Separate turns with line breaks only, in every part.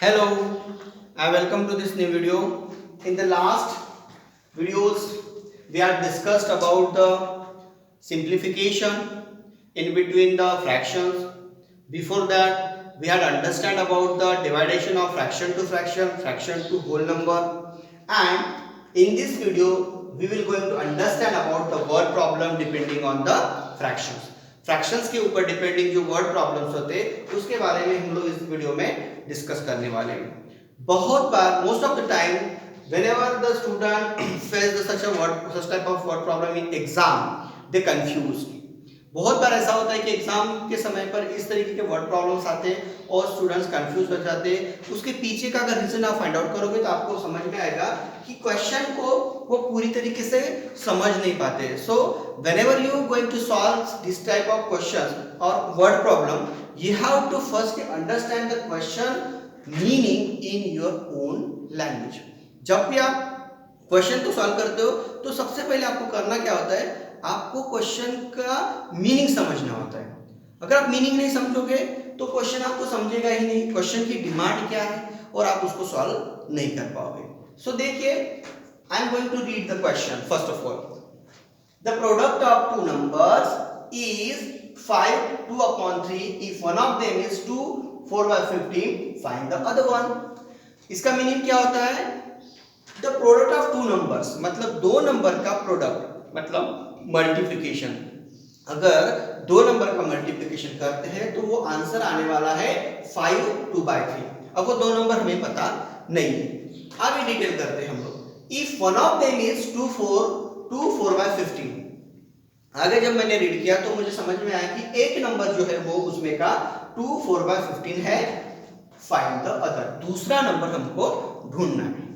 Hello, and welcome to this new video. In the last videos, we had discussed about the simplification in between the fractions. Before that, we had understand about the division of fraction to fraction, fraction to whole number, and in this video, we will going to understand about the word problem depending on the fractions. Fractions के ऊपर depending जो word problems होते हैं उसके बारे में हम लोग इस वीडियो में डिस्कस करने वाले हैं। बहुत बार most of the time whenever the student face such type of word problem in exam they confused। बहुत बार ऐसा होता है कि एग्जाम के समय पर इस तरीके के वर्ड प्रॉब्लम्स आते हैं और स्टूडेंट्स कंफ्यूज हो जाते हैं। उसके पीछे का अगर रीजन आप फाइंड आउट करोगे तो आपको समझ में आएगा कि क्वेश्चन को वो पूरी तरीके से समझ नहीं पाते। So whenever you going to solve this type of questions और word problem, you have to first understand the question meaning in your own language. जब भी आप क्वेश्चन को सॉल्व करते हो तो सबसे पहले आपको करना क्या होता है, आपको क्वेश्चन का मीनिंग समझना होता है। अगर आप मीनिंग नहीं समझोगे तो क्वेश्चन आपको समझेगा ही नहीं, क्वेश्चन की डिमांड क्या है और आप उसको सॉल्व नहीं कर पाओगे। सो देखिए, I am going to read the question. First of all, the product of two numbers is 5 2/3 if one of them is 2 4/15 find the other one. इसका मीनिंग क्या होता है? The product of two numbers मतलब दो number का product मतलब multiplication. अगर दो नंबर का मल्टीप्लिकेशन करते हैं तो वो आंसर आने वाला है 5 2/3। अब वो दो नंबर हमें पता नहीं है। आगे डिटेल करते हैं हम लोग। If one of them is 2 4/15। आगे जब मैंने रीड किया तो मुझे समझ में आया कि एक नंबर जो है वो उसमें का 2 4/15 है। फाइंड द अदर, दूसरा नंबर हमको ढूंढना है।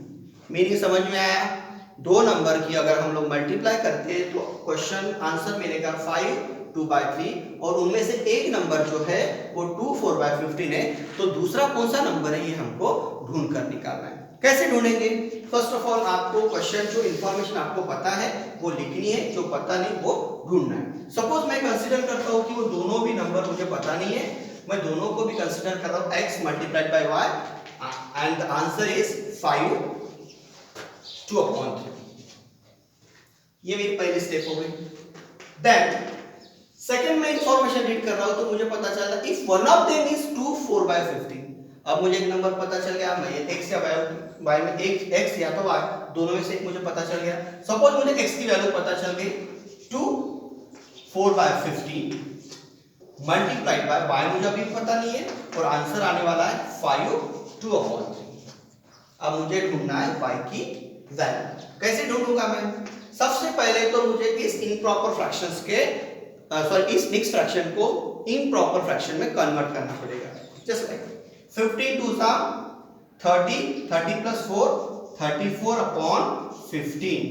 मीनिंग समझ में आया? दो नंबर की अगर हम लोग मल्टीप्लाई करते हैं तो क्वेश्चन आंसर मिलेगा 5 2/3 और उनमें से एक नंबर जो है वो 2 4/15 है। तो दूसरा कौन सा नंबर है ये हमको ढूंढ कर निकालना है। कैसे ढूंढेंगे? फर्स्ट ऑफ ऑल आपको क्वेश्चन जो इंफॉर्मेशन आपको पता है वो लिखनी है, जो पता नहीं वो ढूंढना है। सपोज मैं कंसीडर करता हूँ कि वो दोनों भी नंबर मुझे पता नहीं है, मैं दोनों को भी कंसीडर कर रहा हूँ x multiplied by y and the answer is 5 2/3। ये मेरी पहली स्टेप हो गई। देन सेकंड में इंफॉर्मेशन रीड कर रहा हूं तो मुझे पता चला if one of them is 2 4/15। अब मुझे एक नंबर पता चल गया, मैं ये x या y में एक x या तो y दोनों में से एक मुझे पता चल गया। सपोज मुझे x की वैल्यू पता चल गई 2 4/15 मल्टीप्लाइड बाय y मुझे अभी पता नहीं है और आंसर आने वाला है 5 2/3। अब मुझे ढूंढना है y की वैल्यू। कैसे ढूंढूंगा मैं? सबसे पहले तो मुझे इस इम्प्रॉपर फ्रैक्शंस के इस मिक्स फ्रैक्शन को इम्प्रॉपर फ्रैक्शन में कन्वर्ट करना पड़ेगा। Just like 15 2 30 30 plus 4 34/15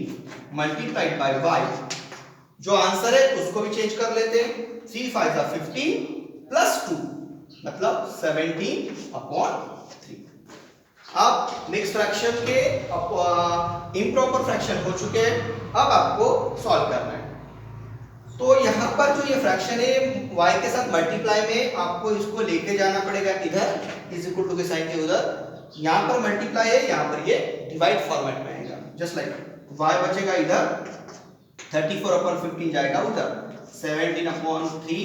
multiplied by y। जो आंसर है उसको भी चेंज कर लेते हैं। 3 5 15 प्लस 2 मतलब 17/3। अब मिक्स फ्रैक्शन के इम्प्रॉपर फ्रैक्शन हो चुके हैं, अब आपको सॉल्व करना है। तो यहाँ पर जो ये फ्रैक्शन है y के साथ मल्टीप्लाई में आपको इसको लेके जाना पड़ेगा इधर इज इक्वल टू के साइन के उधर। यहाँ पर मल्टीप्लाई है, यहाँ पर ये डिवाइड फॉर्मेट में आएगा। जस्ट लाइक y बचेगा इधर 34/15 जाएगा उधर 17/3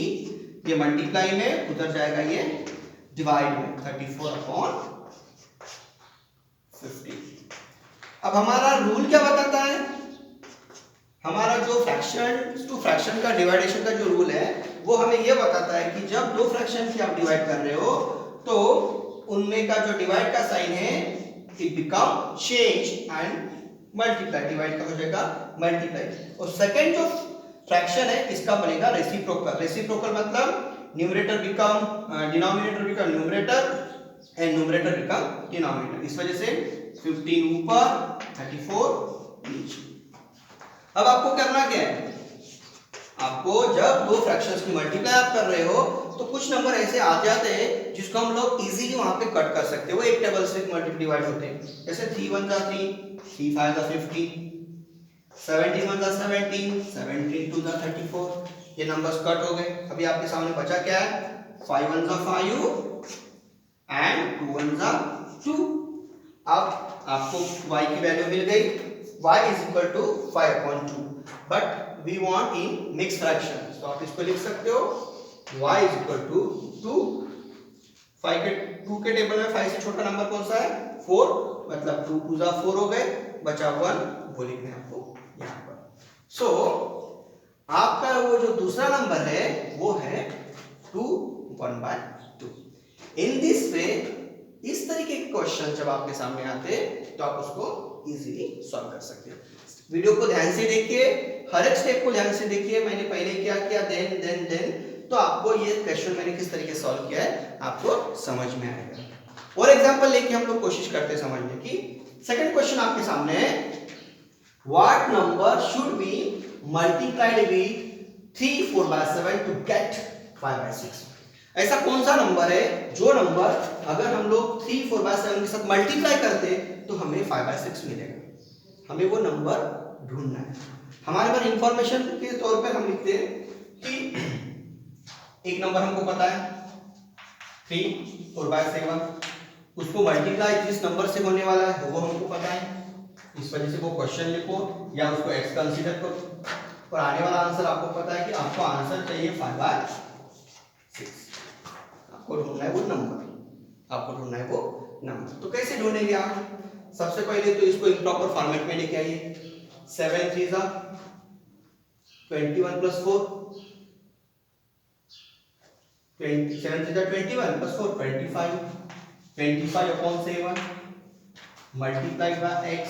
ये मल्टीप्लाई में, उधर जाएगा ये डिवाइड में 34/15। अब हमारा रूल क्या बताता है? हमारा जो फ्रैक्शन टू फ्रैक्शन का डिवाइडेशन का जो रूल है वो हमें ये बताता है कि जब दो फ्रैक्शन की आप डिवाइड कर रहे हो तो उनमें का जो डिवाइड का साइन है it become change and multiply. Divide का हो जाएगा मल्टीप्लाई। और सेकंड जो फ्रैक्शन है इसका बनेगा रेसिप्रोकल। रेसिप्रोकल मतलब numerator become denominator become numerator and numerator become denominator. इस वजह से 15 ऊपर 34 नीचे। अब आपको करना क्या है? आपको जब दो फ्रैक्शंस की मल्टीप्लाई आप कर रहे हो तो कुछ नंबर ऐसे आ जाते हैं जिसको हम लोग इजीली वहां पे कट कर सकते हैं। वो एक टेबल से मल्टीप्लाई डिवाइड होते हैं। जैसे 3 1 3 3 5 15 17 1 17 17 2 34। ये नंबर्स कट हो गए। अभी आपके सामने बचा क्या है? 5 1 5 एंड 2 1 2। अब आपको y की वैल्यू मिल गई, y is equal to 5/2, but we want in mix fraction, तो आप इसको लिख सकते हो y इज इक्वल टू 2। 2 के टेबल में 5 से छोटा नंबर कौन सा है? 4, मतलब 2 2 जा 4 हो गए, बचा 1, वो लिखना है आपको यहाँ पर। सो आपका वो जो दूसरा नंबर है वो है 2 1/2। इन दिस वे, इस तरीके के क्वेश्चन जब आपके सामने आते तो आप उसको इजीली सॉल्व कर सकते हो। वीडियो को ध्यान से देखिए, हर एक स्टेप को ध्यान से देखिए, मैंने पहले क्या किया, देन तो आपको ये क्वेश्चन मैंने किस तरीके सॉल्व किया है आपको समझ में आएगा। और एग्जांपल लेके हम लोग कोशिश करते हैं समझने की। सेकंड क्वेश्चन आपके सामने है, what number should be multiplied with 3 4/7 to get 5/6। ऐसा कौन सा नंबर है जो नंबर अगर हम लोग 3 4/7 के साथ मल्टीप्लाई करते तो हमें 5/6 मिलेगा। हमें वो नंबर ढूंढना है। हमारे पास इंफॉर्मेशन के तौर पे हम लिखते हैं कि एक नंबर हमको पता है 3 4/7, उसको मल्टीप्लाई जिस नंबर से होने वाला है वो हमको पता है, इस वजह से वो क्वेश्चन लिखो या उसको x कंसीडर करो, और आने वाला आंसर आपको पता है कि आपको आंसर चाहिए 5/6। आपको ढूंढना है वो नंबर, तो कैसे ढूंढेंगे आप? सबसे पहले तो इसको इम्प्रॉपर फॉर्मेट में लेके आइए। 7 3 जा 21 + 4, 7 3 जा 21 + 4 25, 25/7 multiply by x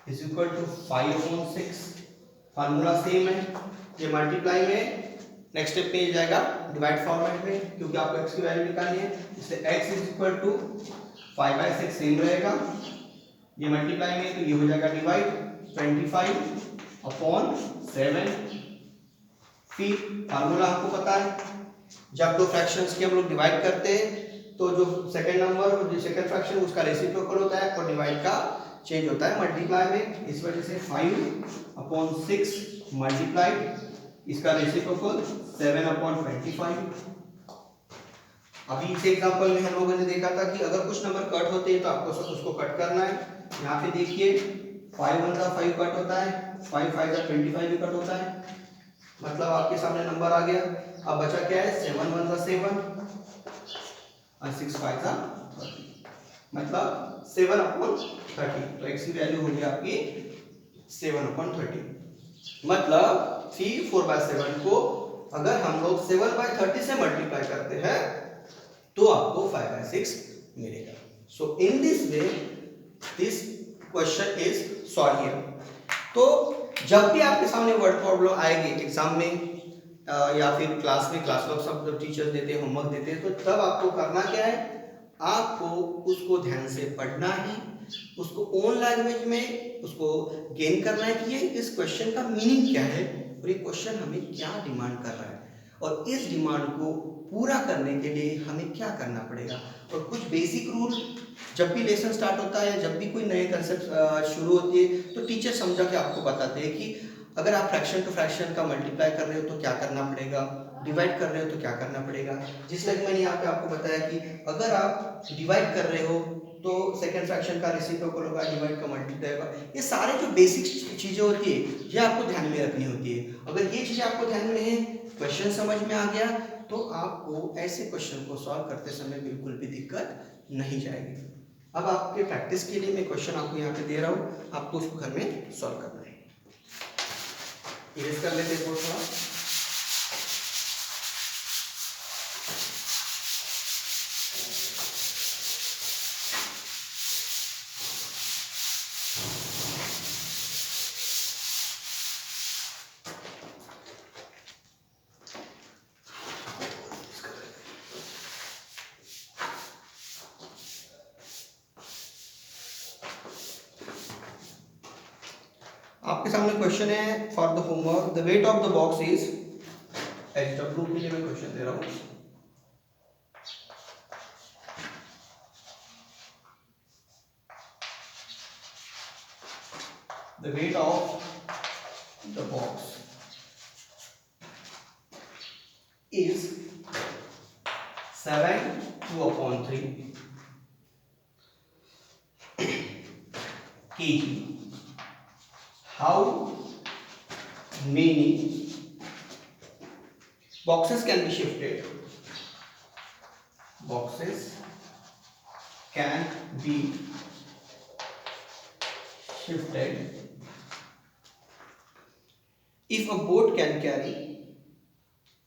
is equal to 5/6। Formula same है, ये मल्टीप्लाई में नेक्स्ट स्टेप पे जाएगा डिवाइड फॉर्मेट में, क्योंकि आपको x की वैल्यू निकालनी है, इसलिए x is equal to 5/6 same रहेगा, ये मल्टीप्लाई में तो ये हो जाएगा डिवाइड 25/7। फिर फार्मूला आपको पता है, जब दो फ्रैक्शंस के हम लोग डिवाइड करते हैं तो जो सेकंड नंबर और जो सेकंड फ्रैक्शन उसका रेसिप्रोकल होता है और डिवाइड का चेंज होता है मल्टीप्लाई में, इस वजह से 5/6 मल्टीप्लाई, इसका रेसिप्रोकल 7/25। अभी इस एग्जांपल में हम लोगों ने देखा था कि अगर कुछ नंबर कट होते हैं तो आपको उसको कट करना है। यहाँ पे देखिए 5 1 जा 5 कट होता है, 5 5 जा 25 भी कट होता है, मतलब आपके सामने नंबर आ गया। अब बचा क्या है, 7 1 जा 7 और 6 5 जा 30, मतलब 7/30। तो x की वैल्यू होगी आपकी 7/30, मतलब 3 4/7 को अगर हम लोग 7/30 से मल्टीप्लाई करते हैं तो आपको 5/6 मिलेगा। So in this way this question is solve here. तो जब भी आपके सामने वर्ड प्रॉब्लम आएगी एग्जाम में या फिर क्लास में, क्लास वर्क सब टीचर्स देते हैं, होमवर्क देते हैं, तो तब आपको करना क्या है, आपको उसको ध्यान से पढ़ना है, उसको ओन लैंग्वेज में उसको गेन करना है कि ये इस क्वेश्चन का मीनिंग क्या है और ये क्वेश्चन हमें क्या डिमांड कर रहा है, और इस डिमांड को पूरा करने के लिए हमें क्या करना पड़ेगा। और कुछ बेसिक रूल, जब भी लेसन स्टार्ट होता है, जब भी कोई नए कंसेप्ट शुरू होती है तो टीचर समझा के आपको बताते हैं कि अगर आप फ्रैक्शन टू फ्रैक्शन का मल्टीप्लाई कर रहे हो तो क्या करना पड़ेगा, डिवाइड कर रहे हो तो क्या करना पड़ेगा। जिस लगे मैंने यहाँ पे आपको बताया कि अगर आप डिवाइड कर रहे हो तो सेकंड फ्रैक्शन का रेसिप्रोकल होगा, डिवाइड का मल्टीप्लाई होगा। ये सारे जो बेसिक चीजें होती है ये आपको ध्यान में रखनी होती है। अगर ये चीजें आपको ध्यान में है, क्वेश्चन समझ में आ गया, तो आपको ऐसे क्वेश्चन को सॉल्व करते समय बिल्कुल भी दिक्कत नहीं जाएगी। अब आपके प्रैक्टिस के लिए मैं क्वेश्चन आपको यहाँ पे दे रहा हूँ, आपको उसको घर में सॉल्व करना है। इरेज कर लेते हैं थोड़ा। आपके सामने क्वेश्चन है for the homework, the weight of the box is, HW के लिए मैं क्वेश्चन दे रहा हूँ। The weight of the box is 7 2/3, kg. How many boxes can be shifted? Boxes can be shifted if a boat can carry,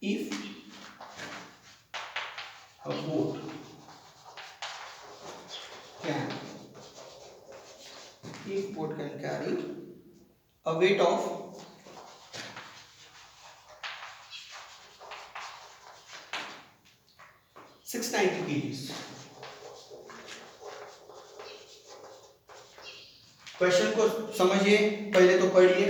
if a boat can, if boat can carry a weight of 690 kgs. Question को समझिए, पहले तो पढ़िए,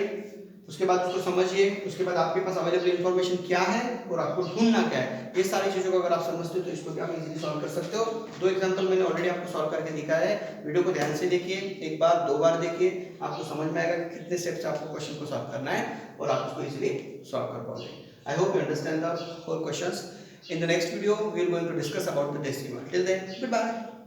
उसके बाद उसको समझिए, उसके बाद आपके पास अवेलेबल इंफॉर्मेशन क्या है और आपको ढूंढना क्या है। ये सारी चीजों को अगर आप समझते हो तो इसको भी आप इजीली सॉल्व कर सकते हो। दो एग्जांपल मैंने ऑलरेडी आपको सॉल्व करके दिखाया है। वीडियो को ध्यान से देखिए, एक बार दो बार देखिए, आपको समझ में आएगा कि कितने स्टेप्स आपको क्वेश्चन को सॉल्व करना है और आप उसको इजीली सॉल्व कर पाओगे। I hope you understand the whole questions. In the next video we are going to discuss about the decimal. Till then, goodbye.